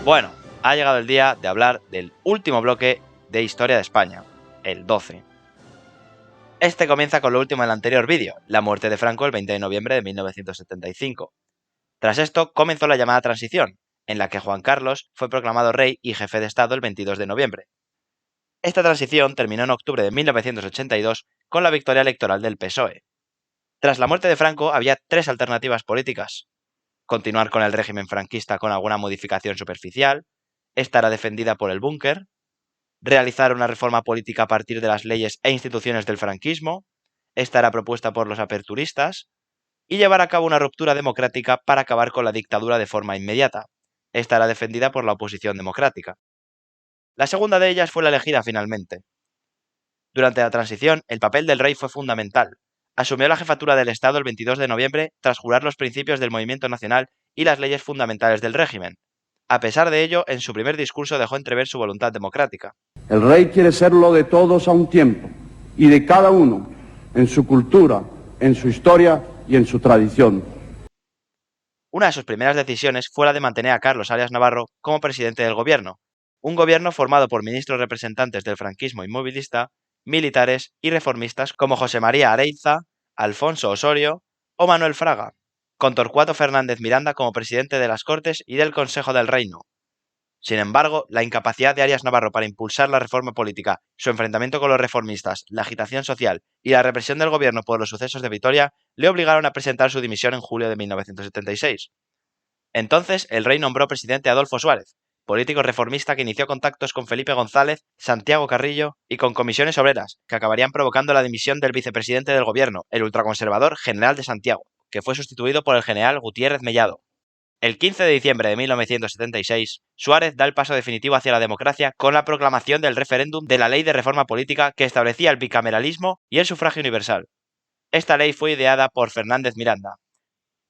Bueno, ha llegado el día de hablar del último bloque de Historia de España, el 12. Este comienza con lo último del anterior vídeo, la muerte de Franco el 20 de noviembre de 1975. Tras esto comenzó la llamada transición, en la que Juan Carlos fue proclamado rey y jefe de Estado el 22 de noviembre. Esta transición terminó en octubre de 1982 con la victoria electoral del PSOE. Tras la muerte de Franco había tres alternativas políticas: continuar con el régimen franquista con alguna modificación superficial, esta era defendida por el búnker, realizar una reforma política a partir de las leyes e instituciones del franquismo, esta era propuesta por los aperturistas, y llevar a cabo una ruptura democrática para acabar con la dictadura de forma inmediata, esta era defendida por la oposición democrática. La segunda de ellas fue la elegida finalmente. Durante la transición, el papel del rey fue fundamental. Asumió la jefatura del Estado el 22 de noviembre tras jurar los principios del movimiento nacional y las leyes fundamentales del régimen. A pesar de ello, en su primer discurso dejó entrever su voluntad democrática. El rey quiere serlo de todos a un tiempo, y de cada uno, en su cultura, en su historia y en su tradición. Una de sus primeras decisiones fue la de mantener a Carlos Arias Navarro como presidente del gobierno, un gobierno formado por ministros representantes del franquismo inmovilista, militares y reformistas como José María Areilza, Alfonso Osorio o Manuel Fraga, con Torcuato Fernández Miranda como presidente de las Cortes y del Consejo del Reino. Sin embargo, la incapacidad de Arias Navarro para impulsar la reforma política, su enfrentamiento con los reformistas, la agitación social y la represión del gobierno por los sucesos de Vitoria le obligaron a presentar su dimisión en julio de 1976. Entonces, el rey nombró presidente a Adolfo Suárez, político reformista que inició contactos con Felipe González, Santiago Carrillo y con comisiones obreras, que acabarían provocando la dimisión del vicepresidente del gobierno, el ultraconservador General de Santiago, que fue sustituido por el general Gutiérrez Mellado. El 15 de diciembre de 1976, Suárez da el paso definitivo hacia la democracia con la proclamación del referéndum de la Ley de Reforma Política que establecía el bicameralismo y el sufragio universal. Esta ley fue ideada por Fernández Miranda.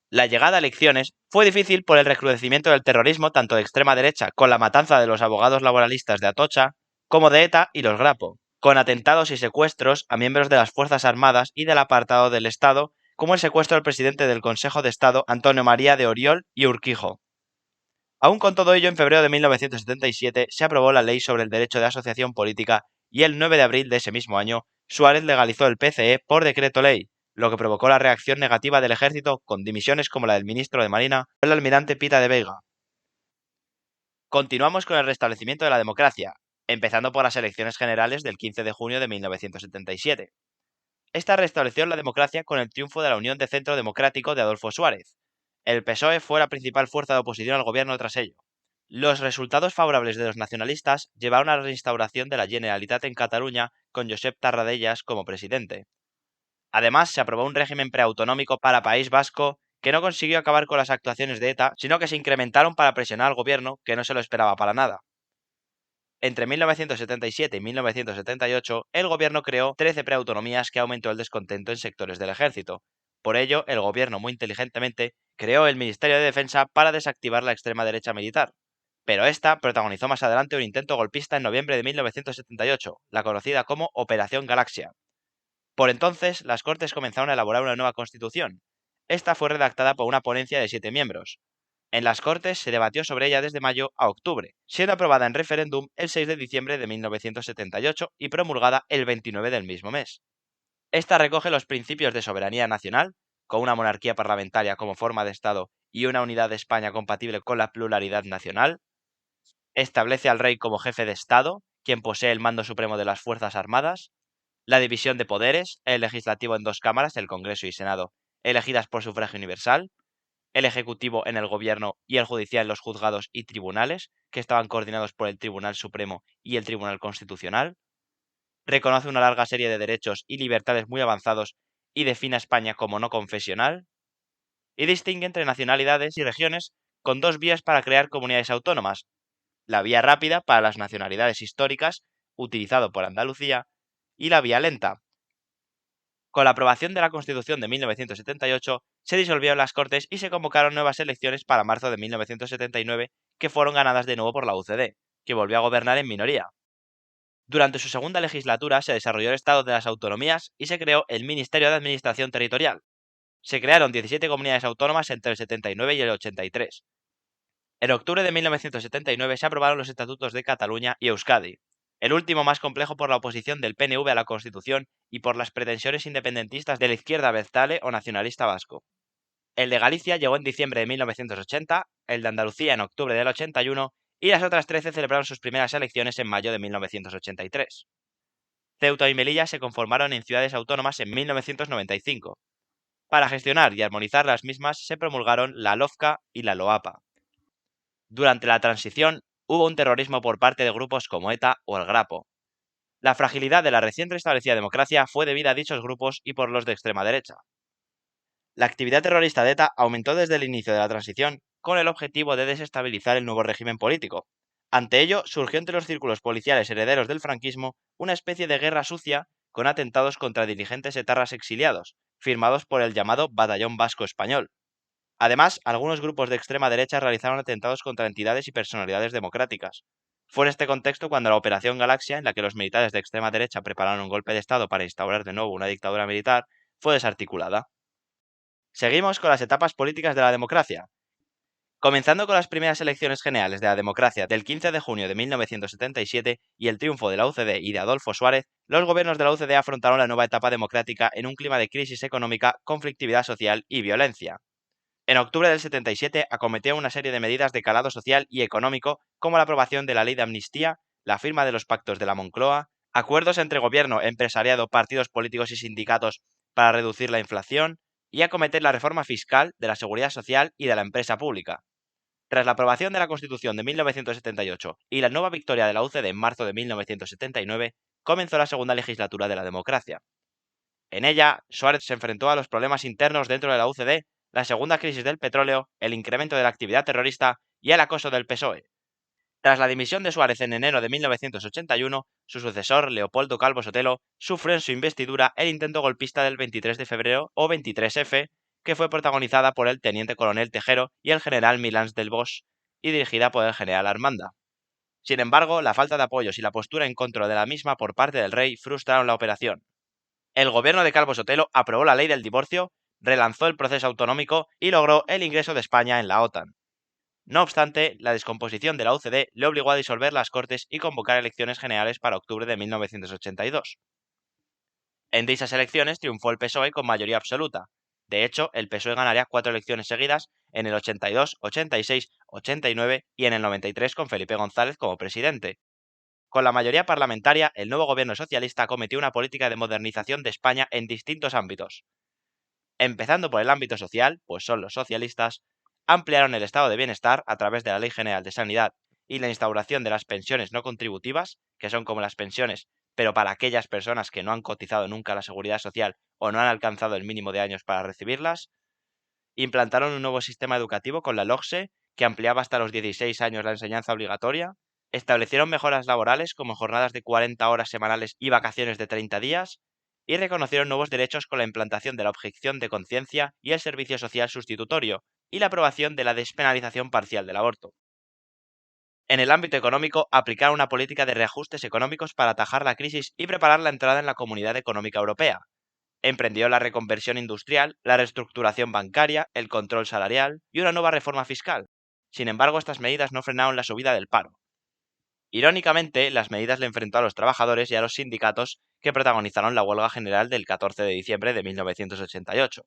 La llegada a elecciones fue difícil por el recrudecimiento del terrorismo tanto de extrema derecha, con la matanza de los abogados laboralistas de Atocha, como de ETA y los Grapo, con atentados y secuestros a miembros de las Fuerzas Armadas y del apartado del Estado, como el secuestro del presidente del Consejo de Estado, Antonio María de Oriol y Urquijo. Aún con todo ello, en febrero de 1977 se aprobó la Ley sobre el Derecho de Asociación Política y el 9 de abril de ese mismo año, Suárez legalizó el PCE por decreto ley, lo que provocó la reacción negativa del ejército con dimisiones como la del ministro de Marina, el almirante Pita de Veiga. Continuamos con el restablecimiento de la democracia, empezando por las elecciones generales del 15 de junio de 1977. Esta restableció la democracia con el triunfo de la Unión de Centro Democrático de Adolfo Suárez. El PSOE fue la principal fuerza de oposición al gobierno tras ello. Los resultados favorables de los nacionalistas llevaron a la reinstauración de la Generalitat en Cataluña con Josep Tarradellas como presidente. Además, se aprobó un régimen preautonómico para País Vasco que no consiguió acabar con las actuaciones de ETA, sino que se incrementaron para presionar al gobierno, que no se lo esperaba para nada. Entre 1977 y 1978, el gobierno creó 13 preautonomías que aumentó el descontento en sectores del ejército. Por ello, el gobierno, muy inteligentemente, creó el Ministerio de Defensa para desactivar la extrema derecha militar. Pero esta protagonizó más adelante un intento golpista en noviembre de 1978, la conocida como Operación Galaxia. Por entonces, las Cortes comenzaron a elaborar una nueva constitución. Esta fue redactada por una ponencia de 7 miembros. En las Cortes se debatió sobre ella desde mayo a octubre, siendo aprobada en referéndum el 6 de diciembre de 1978 y promulgada el 29 del mismo mes. Esta recoge los principios de soberanía nacional, con una monarquía parlamentaria como forma de Estado y una unidad de España compatible con la pluralidad nacional. Establece al rey como jefe de Estado, quien posee el mando supremo de las Fuerzas Armadas. La división de poderes, el legislativo en dos cámaras, el Congreso y Senado, elegidas por sufragio universal. El ejecutivo en el gobierno y el judicial en los juzgados y tribunales, que estaban coordinados por el Tribunal Supremo y el Tribunal Constitucional. Reconoce una larga serie de derechos y libertades muy avanzados y define a España como no confesional. Y distingue entre nacionalidades y regiones con dos vías para crear comunidades autónomas: la vía rápida para las nacionalidades históricas, utilizado por Andalucía, y la vía lenta. Con la aprobación de la Constitución de 1978, se disolvieron las Cortes y se convocaron nuevas elecciones para marzo de 1979, que fueron ganadas de nuevo por la UCD, que volvió a gobernar en minoría. Durante su segunda legislatura se desarrolló el Estado de las Autonomías y se creó el Ministerio de Administración Territorial. Se crearon 17 comunidades autónomas entre el 79 y el 83. En octubre de 1979 se aprobaron los estatutos de Cataluña y Euskadi, el último más complejo por la oposición del PNV a la Constitución y por las pretensiones independentistas de la izquierda abertzale o nacionalista vasco. El de Galicia llegó en diciembre de 1980, el de Andalucía en octubre del 81 y las otras 13 celebraron sus primeras elecciones en mayo de 1983. Ceuta y Melilla se conformaron en ciudades autónomas en 1995. Para gestionar y armonizar las mismas se promulgaron la LOFCA y la LOAPA. Durante la transición hubo un terrorismo por parte de grupos como ETA o el Grapo. La fragilidad de la recién restablecida democracia fue debida a dichos grupos y por los de extrema derecha. La actividad terrorista de ETA aumentó desde el inicio de la transición con el objetivo de desestabilizar el nuevo régimen político. Ante ello, surgió entre los círculos policiales herederos del franquismo una especie de guerra sucia con atentados contra dirigentes etarras exiliados, firmados por el llamado Batallón Vasco Español. Además, algunos grupos de extrema derecha realizaron atentados contra entidades y personalidades democráticas. Fue en este contexto cuando la Operación Galaxia, en la que los militares de extrema derecha prepararon un golpe de Estado para instaurar de nuevo una dictadura militar, fue desarticulada. Seguimos con las etapas políticas de la democracia. Comenzando con las primeras elecciones generales de la democracia del 15 de junio de 1977 y el triunfo de la UCD y de Adolfo Suárez, los gobiernos de la UCD afrontaron la nueva etapa democrática en un clima de crisis económica, conflictividad social y violencia. En octubre del 77 acometió una serie de medidas de calado social y económico, como la aprobación de la ley de amnistía, la firma de los pactos de la Moncloa, acuerdos entre gobierno, empresariado, partidos políticos y sindicatos para reducir la inflación, y acometer la reforma fiscal, de la seguridad social y de la empresa pública. Tras la aprobación de la Constitución de 1978 y la nueva victoria de la UCD en marzo de 1979, comenzó la segunda legislatura de la democracia. En ella, Suárez se enfrentó a los problemas internos dentro de la UCD, la segunda crisis del petróleo, el incremento de la actividad terrorista y el acoso del PSOE. Tras la dimisión de Suárez en enero de 1981, su sucesor, Leopoldo Calvo Sotelo, sufrió en su investidura el intento golpista del 23 de febrero o 23F, que fue protagonizada por el teniente coronel Tejero y el general Milans del Bosch, y dirigida por el general Armanda. Sin embargo, la falta de apoyos y la postura en contra de la misma por parte del rey frustraron la operación. El gobierno de Calvo Sotelo aprobó la ley del divorcio, relanzó el proceso autonómico y logró el ingreso de España en la OTAN. No obstante, la descomposición de la UCD le obligó a disolver las Cortes y convocar elecciones generales para octubre de 1982. En dichas elecciones triunfó el PSOE con mayoría absoluta. De hecho, el PSOE ganaría 4 elecciones seguidas en el 82, 86, 89 y en el 93 con Felipe González como presidente. Con la mayoría parlamentaria, el nuevo gobierno socialista acometió una política de modernización de España en distintos ámbitos. Empezando por el ámbito social, pues son los socialistas, ampliaron el estado de bienestar a través de la Ley General de Sanidad y la instauración de las pensiones no contributivas, que son como las pensiones, pero para aquellas personas que no han cotizado nunca a la Seguridad Social o no han alcanzado el mínimo de años para recibirlas. Implantaron un nuevo sistema educativo con la LOGSE, que ampliaba hasta los 16 años la enseñanza obligatoria. Establecieron mejoras laborales como jornadas de 40 horas semanales y vacaciones de 30 días, y reconocieron nuevos derechos con la implantación de la objeción de conciencia y el servicio social sustitutorio, y la aprobación de la despenalización parcial del aborto. En el ámbito económico, aplicaron una política de reajustes económicos para atajar la crisis y preparar la entrada en la Comunidad Económica Europea. Emprendió la reconversión industrial, la reestructuración bancaria, el control salarial y una nueva reforma fiscal. Sin embargo, estas medidas no frenaron la subida del paro. Irónicamente, las medidas le enfrentó a los trabajadores y a los sindicatos que protagonizaron la huelga general del 14 de diciembre de 1988.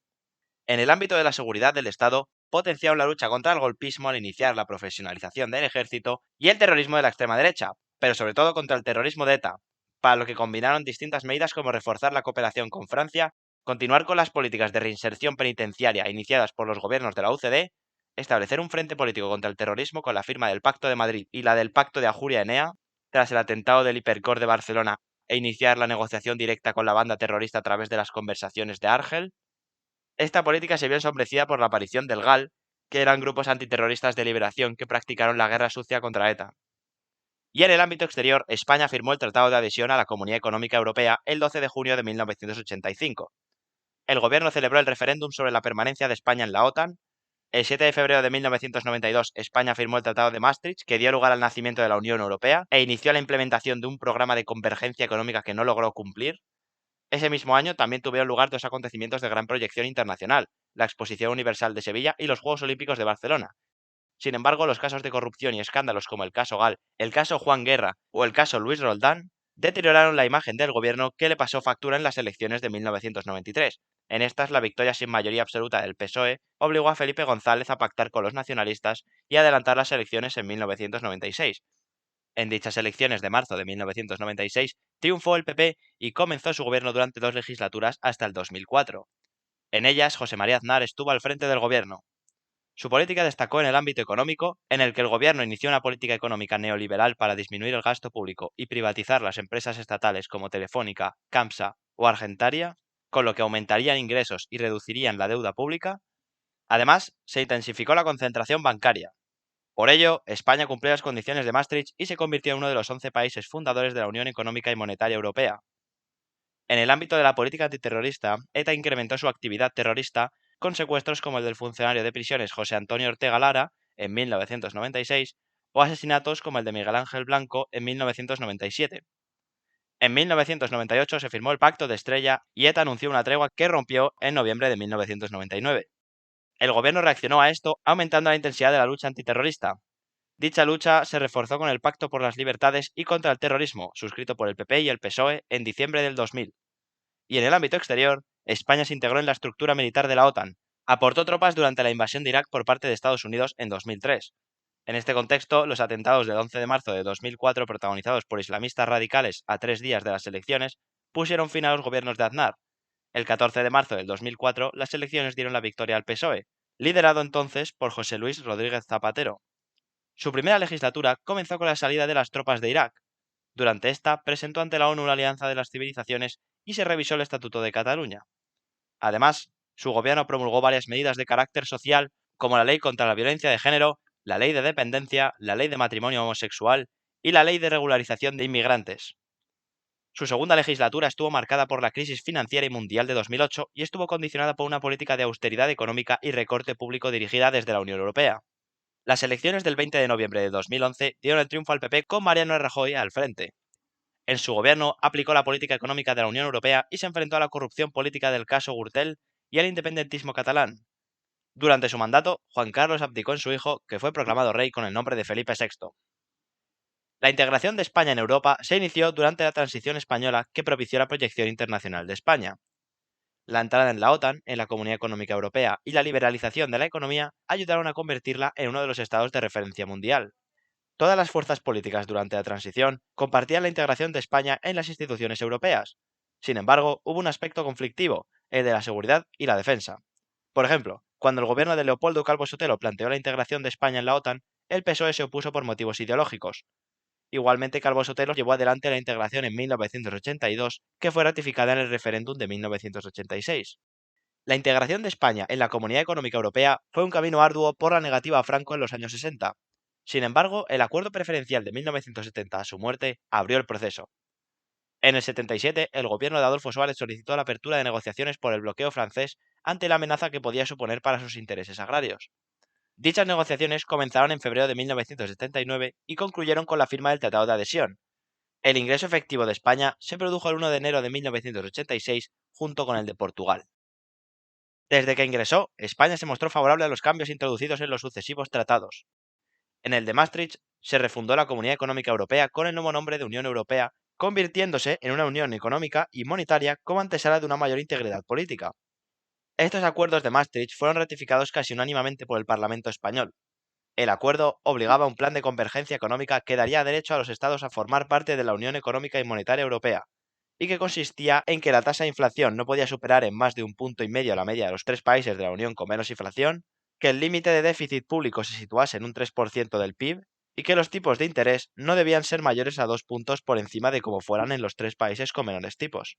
En el ámbito de la seguridad del Estado, potenciaron la lucha contra el golpismo al iniciar la profesionalización del ejército y el terrorismo de la extrema derecha, pero sobre todo contra el terrorismo de ETA, para lo que combinaron distintas medidas como reforzar la cooperación con Francia, continuar con las políticas de reinserción penitenciaria iniciadas por los gobiernos de la UCD, establecer un frente político contra el terrorismo con la firma del Pacto de Madrid y la del Pacto de Ajuria-Enea, tras el atentado del Hipercor de Barcelona, e iniciar la negociación directa con la banda terrorista a través de las conversaciones de Argel. Esta política se vio ensombrecida por la aparición del GAL, que eran grupos antiterroristas de liberación que practicaron la guerra sucia contra ETA. Y en el ámbito exterior, España firmó el Tratado de Adhesión a la Comunidad Económica Europea el 12 de junio de 1985. El gobierno celebró el referéndum sobre la permanencia de España en la OTAN. El 7 de febrero de 1992, España firmó el Tratado de Maastricht, que dio lugar al nacimiento de la Unión Europea e inició la implementación de un programa de convergencia económica que no logró cumplir. Ese mismo año también tuvieron lugar dos acontecimientos de gran proyección internacional, la Exposición Universal de Sevilla y los Juegos Olímpicos de Barcelona, Sin embargo, los casos de corrupción y escándalos como el caso Gal, el caso Juan Guerra o el caso Luis Roldán deterioraron la imagen del gobierno, que le pasó factura en las elecciones de 1993. En estas, la victoria sin mayoría absoluta del PSOE obligó a Felipe González a pactar con los nacionalistas y adelantar las elecciones en 1996. En dichas elecciones de marzo de 1996 triunfó el PP y comenzó su gobierno durante 2 legislaturas hasta el 2004. En ellas, José María Aznar estuvo al frente del gobierno. Su política destacó en el ámbito económico, en el que el gobierno inició una política económica neoliberal para disminuir el gasto público y privatizar las empresas estatales como Telefónica, Camsa o Argentaria, con lo que aumentarían ingresos y reducirían la deuda pública. Además, se intensificó la concentración bancaria. Por ello, España cumplió las condiciones de Maastricht y se convirtió en uno de los 11 países fundadores de la Unión Económica y Monetaria Europea. En el ámbito de la política antiterrorista, ETA incrementó su actividad terrorista con secuestros como el del funcionario de prisiones José Antonio Ortega Lara en 1996 o asesinatos como el de Miguel Ángel Blanco en 1997. En 1998 se firmó el Pacto de Estrella y ETA anunció una tregua que rompió en noviembre de 1999. El gobierno reaccionó a esto aumentando la intensidad de la lucha antiterrorista. Dicha lucha se reforzó con el Pacto por las Libertades y contra el Terrorismo, suscrito por el PP y el PSOE en diciembre del 2000. Y en el ámbito exterior, España se integró en la estructura militar de la OTAN, aportó tropas durante la invasión de Irak por parte de Estados Unidos en 2003. En este contexto, los atentados del 11 de marzo de 2004, protagonizados por islamistas radicales a 3 días de las elecciones, pusieron fin a los gobiernos de Aznar. El 14 de marzo del 2004, las elecciones dieron la victoria al PSOE, liderado entonces por José Luis Rodríguez Zapatero. Su primera legislatura comenzó con la salida de las tropas de Irak. Durante esta, presentó ante la ONU la Alianza de las Civilizaciones y se revisó el Estatuto de Cataluña. Además, su gobierno promulgó varias medidas de carácter social, como la Ley contra la Violencia de Género, la Ley de Dependencia, la Ley de Matrimonio Homosexual y la Ley de Regularización de Inmigrantes. Su segunda legislatura estuvo marcada por la crisis financiera y mundial de 2008 y estuvo condicionada por una política de austeridad económica y recorte público dirigida desde la Unión Europea. Las elecciones del 20 de noviembre de 2011 dieron el triunfo al PP con Mariano Rajoy al frente. En su gobierno aplicó la política económica de la Unión Europea y se enfrentó a la corrupción política del caso Gürtel y al independentismo catalán. Durante su mandato, Juan Carlos abdicó en su hijo, que fue proclamado rey con el nombre de Felipe VI. La integración de España en Europa se inició durante la transición española, que propició la proyección internacional de España. La entrada en la OTAN, en la Comunidad Económica Europea, y la liberalización de la economía ayudaron a convertirla en uno de los estados de referencia mundial. Todas las fuerzas políticas durante la transición compartían la integración de España en las instituciones europeas. Sin embargo, hubo un aspecto conflictivo, el de la seguridad y la defensa. Por ejemplo, cuando el gobierno de Leopoldo Calvo Sotelo planteó la integración de España en la OTAN, el PSOE se opuso por motivos ideológicos. Igualmente, Calvo Sotelo llevó adelante la integración en 1982, que fue ratificada en el referéndum de 1986. La integración de España en la Comunidad Económica Europea fue un camino arduo por la negativa a Franco en los años 60. Sin embargo, el acuerdo preferencial de 1970 a su muerte abrió el proceso. En el 77, el gobierno de Adolfo Suárez solicitó la apertura de negociaciones por el bloqueo francés ante la amenaza que podía suponer para sus intereses agrarios. Dichas negociaciones comenzaron en febrero de 1979 y concluyeron con la firma del Tratado de Adhesión. El ingreso efectivo de España se produjo el 1 de enero de 1986 junto con el de Portugal. Desde que ingresó, España se mostró favorable a los cambios introducidos en los sucesivos tratados. En el de Maastricht se refundó la Comunidad Económica Europea con el nuevo nombre de Unión Europea, convirtiéndose en una unión económica y monetaria como antesala de una mayor integridad política. Estos acuerdos de Maastricht fueron ratificados casi unánimemente por el Parlamento español. El acuerdo obligaba a un plan de convergencia económica que daría derecho a los estados a formar parte de la Unión Económica y Monetaria Europea, y que consistía en que la tasa de inflación no podía superar en más de 1,5 puntos la media de los 3 países de la Unión con menos inflación, que el límite de déficit público se situase en un 3% del PIB y que los tipos de interés no debían ser mayores a 2 puntos por encima de como fueran en los 3 países con menores tipos.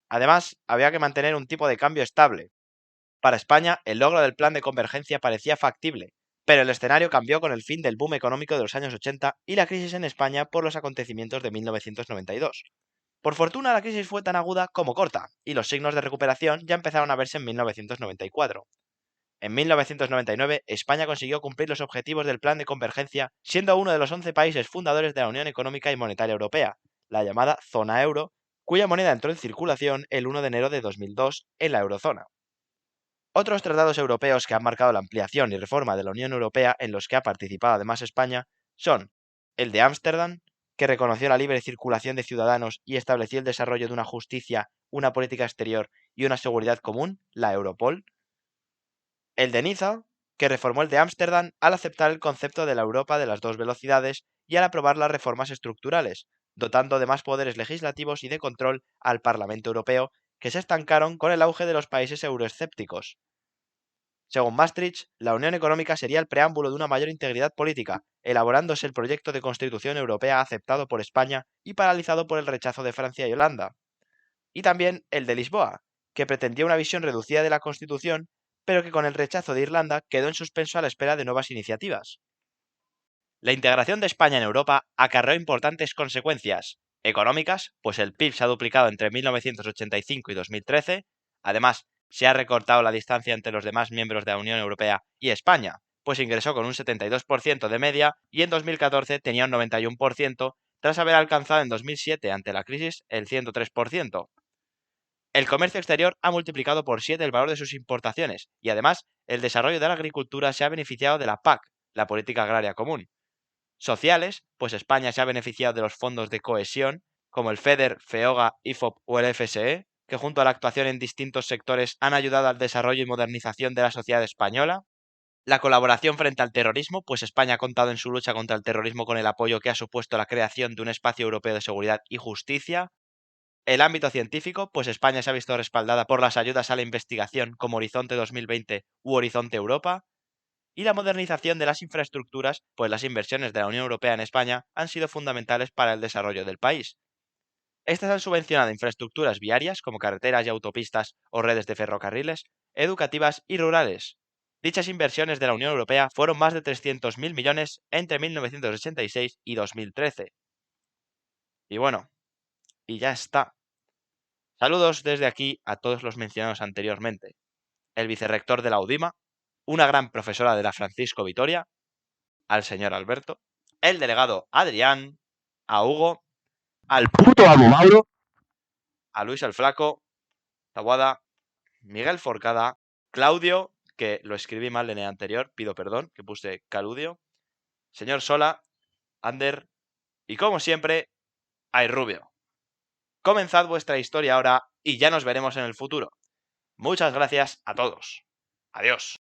Además, había que mantener un tipo de cambio estable. Para España, el logro del plan de convergencia parecía factible, pero el escenario cambió con el fin del boom económico de los años 80 y la crisis en España por los acontecimientos de 1992. Por fortuna, la crisis fue tan aguda como corta, y los signos de recuperación ya empezaron a verse en 1994. En 1999, España consiguió cumplir los objetivos del plan de convergencia, siendo uno de los 11 países fundadores de la Unión Económica y Monetaria Europea, la llamada zona euro, cuya moneda entró en circulación el 1 de enero de 2002 en la eurozona. Otros tratados europeos que han marcado la ampliación y reforma de la Unión Europea en los que ha participado además España son el de Ámsterdam, que reconoció la libre circulación de ciudadanos y estableció el desarrollo de una justicia, una política exterior y una seguridad común, la Europol; el de Niza, que reformó el de Ámsterdam al aceptar el concepto de la Europa de las dos velocidades y al aprobar las reformas estructurales, dotando de más poderes legislativos y de control al Parlamento Europeo, que se estancaron con el auge de los países euroescépticos. Según Maastricht, la Unión Económica sería el preámbulo de una mayor integridad política, elaborándose el proyecto de Constitución Europea aceptado por España y paralizado por el rechazo de Francia y Holanda; y también el de Lisboa, que pretendía una visión reducida de la Constitución, pero que con el rechazo de Irlanda quedó en suspenso a la espera de nuevas iniciativas. La integración de España en Europa acarreó importantes consecuencias económicas, pues el PIB se ha duplicado entre 1985 y 2013, además se ha recortado la distancia entre los demás miembros de la Unión Europea y España, pues ingresó con un 72% de media y en 2014 tenía un 91%, tras haber alcanzado en 2007 ante la crisis el 103%. El comercio exterior ha multiplicado por 7 el valor de sus importaciones y además el desarrollo de la agricultura se ha beneficiado de la PAC, la Política Agraria Común. Sociales, pues España se ha beneficiado de los fondos de cohesión, como el FEDER, FEOGA, IFOP o el FSE, que junto a la actuación en distintos sectores han ayudado al desarrollo y modernización de la sociedad española. La colaboración frente al terrorismo, pues España ha contado en su lucha contra el terrorismo con el apoyo que ha supuesto la creación de un espacio europeo de seguridad y justicia. El ámbito científico, pues España se ha visto respaldada por las ayudas a la investigación como Horizonte 2020 u Horizonte Europa; y la modernización de las infraestructuras, pues las inversiones de la Unión Europea en España han sido fundamentales para el desarrollo del país. Estas han subvencionado infraestructuras viarias como carreteras y autopistas o redes de ferrocarriles, educativas y rurales. Dichas inversiones de la Unión Europea fueron más de 300.000 millones entre 1986 y 2013. Y bueno, y ya está. Saludos desde aquí a todos los mencionados anteriormente: el vicerrector de la UDIMA, una gran profesora de la Francisco Vitoria, al señor Alberto, el delegado Adrián, a Hugo, Al puto amo Mauro. a Luis el Flaco, Taboada, Miguel Forcada, Claudio, que lo escribí mal en el anterior, pido perdón, que puse Caludio, señor Sola, Ander y como siempre, Ay Rubio. Comenzad vuestra historia ahora y ya nos veremos en el futuro. Muchas gracias a todos. Adiós.